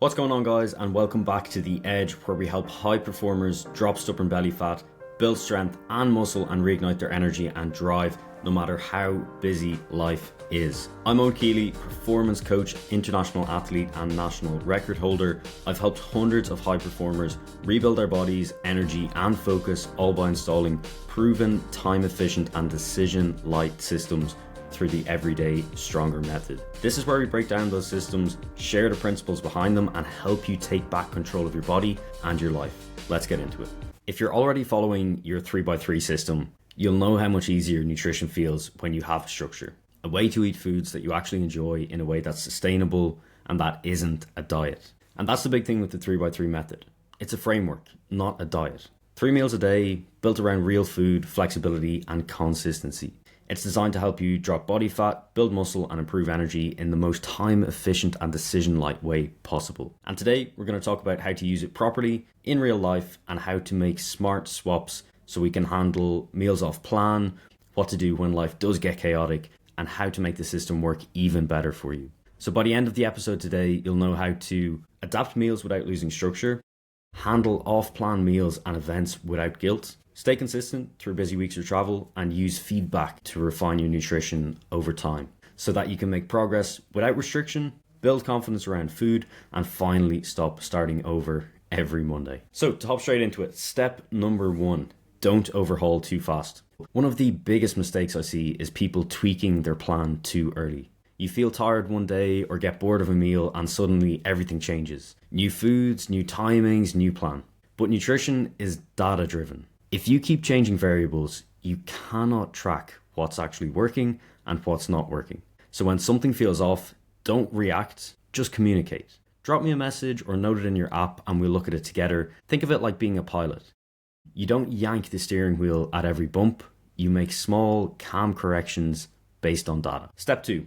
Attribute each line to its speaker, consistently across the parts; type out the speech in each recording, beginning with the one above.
Speaker 1: What's going on, guys, and welcome back to The Edge, where we help high performers drop stubborn belly fat, build strength and muscle, and reignite their energy and drive no matter how busy life is. I'm Owen Keeley, performance coach, international athlete and national record holder. I've helped hundreds of high performers rebuild their bodies, energy and focus, all by installing proven, time efficient and decision light systems through the Everyday Stronger method. This is where we break down those systems, share the principles behind them, and help you take back control of your body and your life. Let's get into it. If you're already following your 3x3 system, you'll know how much easier nutrition feels when you have structure. A way to eat foods that you actually enjoy in a way that's sustainable and that isn't a diet. And that's the big thing with the 3x3 method. It's a framework, not a diet. 3 meals a day, built around real food, flexibility, and consistency. It's designed to help you drop body fat, build muscle, and improve energy in the most time efficient and decision light way possible. And today we're going to talk about how to use it properly in real life and how to make smart swaps so we can handle meals off plan, what to do when life does get chaotic, and how to make the system work even better for you. So by the end of the episode today, you'll know how to adapt meals without losing structure, handle off-plan meals and events without guilt, stay consistent through busy weeks of travel, and use feedback to refine your nutrition over time so that you can make progress without restriction, build confidence around food, and finally stop starting over every Monday. So to hop straight into it, step number 1, don't overhaul too fast. One of the biggest mistakes I see is people tweaking their plan too early. You feel tired one day or get bored of a meal and suddenly everything changes. New foods, new timings, new plan. But nutrition is data driven. If you keep changing variables, you cannot track what's actually working and what's not working. So when something feels off, don't react, just communicate. Drop me a message or note it in your app and we'll look at it together. Think of it like being a pilot. You don't yank the steering wheel at every bump. You make small, calm corrections based on data. Step 2,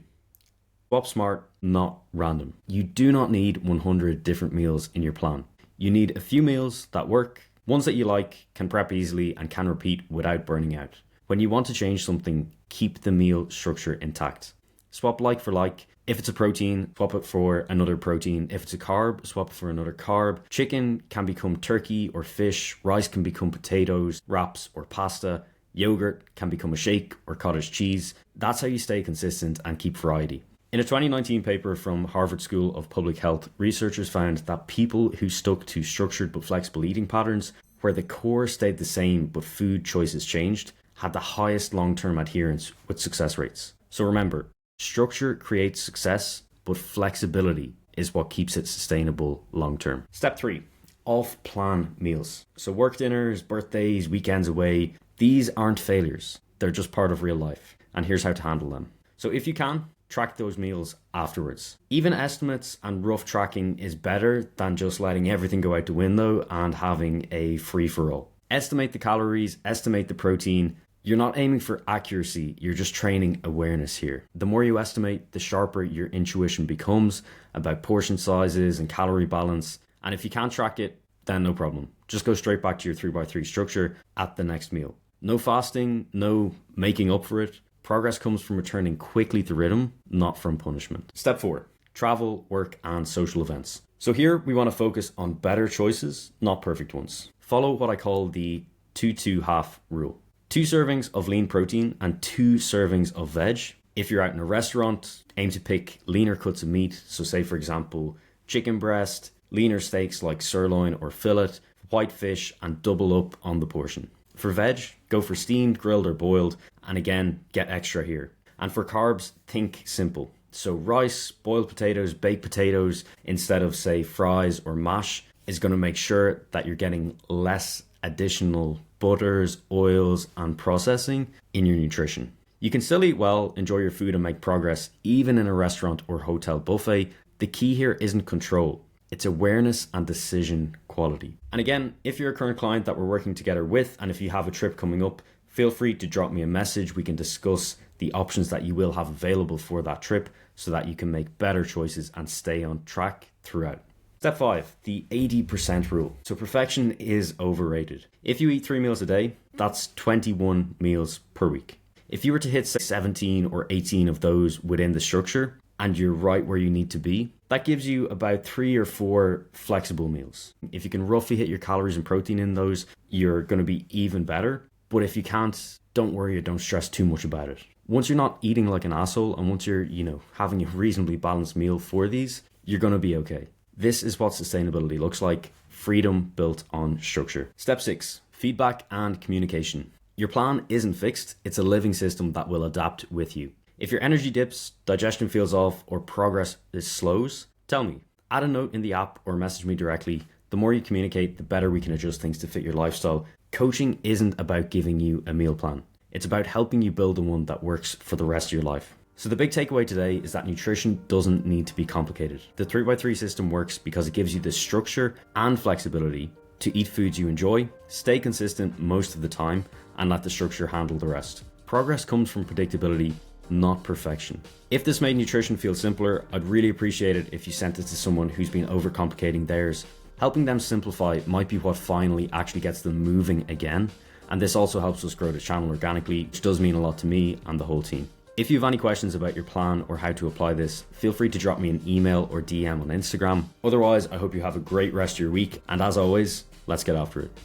Speaker 1: swap smart, not random. You do not need 100 different meals in your plan. You need a few meals that work, ones that you like, can prep easily, and can repeat without burning out. When you want to change something, keep the meal structure intact. Swap like for like. If it's a protein, swap it for another protein. If it's a carb, swap it for another carb. Chicken can become turkey or fish. Rice can become potatoes, wraps, or pasta. Yogurt can become a shake or cottage cheese. That's how you stay consistent and keep variety. In a 2019 paper from Harvard School of Public Health, researchers found that people who stuck to structured but flexible eating patterns, where the core stayed the same but food choices changed, had the highest long-term adherence with success rates. So remember, structure creates success, but flexibility is what keeps it sustainable long-term. Step 3, off-plan meals. So work dinners, birthdays, weekends away, these aren't failures. They're just part of real life. And here's how to handle them. So if you can, track those meals afterwards. Even estimates and rough tracking is better than just letting everything go out the window and having a free-for-all. Estimate the calories, estimate the protein. You're not aiming for accuracy, you're just training awareness here. The more you estimate, the sharper your intuition becomes about portion sizes and calorie balance. And if you can't track it, then no problem. Just go straight back to your 3x3 structure at the next meal. No fasting, no making up for it. Progress comes from returning quickly to rhythm, not from punishment. Step 4, travel, work, and social events. So here we want to focus on better choices, not perfect ones. Follow what I call the 2-2-half rule. 2 servings of lean protein and 2 servings of veg. If you're out in a restaurant, aim to pick leaner cuts of meat. So say, for example, chicken breast, leaner steaks like sirloin or fillet, white fish, and double up on the portion. For veg, go for steamed, grilled, or boiled, and again, get extra here. And for carbs, think simple. So rice, boiled potatoes, baked potatoes, instead of say fries or mash, is going to make sure that you're getting less additional butters, oils, and processing in your nutrition. You can still eat well, enjoy your food, and make progress even in a restaurant or hotel buffet. The key here isn't control. It's awareness and decision quality. And again, if you're a current client that we're working together with, and if you have a trip coming up, feel free to drop me a message. We can discuss the options that you will have available for that trip so that you can make better choices and stay on track throughout. Step 5, the 80% rule. So perfection is overrated. If you eat 3 meals a day, that's 21 meals per week. If you were to hit 17 or 18 of those within the structure, and you're right where you need to be, that gives you about 3 or 4 flexible meals. If you can roughly hit your calories and protein in those, you're going to be even better. But if you can't, don't worry or don't stress too much about it. Once you're not eating like an asshole and once you're, having a reasonably balanced meal for these, you're going to be okay. This is what sustainability looks like. Freedom built on structure. Step 6, feedback and communication. Your plan isn't fixed. It's a living system that will adapt with you. If your energy dips, digestion feels off, or progress slows, tell me. Add a note in the app or message me directly. The more you communicate, the better we can adjust things to fit your lifestyle. Coaching isn't about giving you a meal plan. It's about helping you build the one that works for the rest of your life. So the big takeaway today is that nutrition doesn't need to be complicated. The 3x3 system works because it gives you the structure and flexibility to eat foods you enjoy, stay consistent most of the time, and let the structure handle the rest. Progress comes from predictability, not perfection. If this made nutrition feel simpler, I'd really appreciate it if you sent it to someone who's been overcomplicating theirs. Helping them simplify might be what finally actually gets them moving again, and this also helps us grow the channel organically, which does mean a lot to me and the whole team. If you have any questions about your plan or how to apply this, feel free to drop me an email or DM on Instagram. Otherwise, I hope you have a great rest of your week, and as always, let's get after it.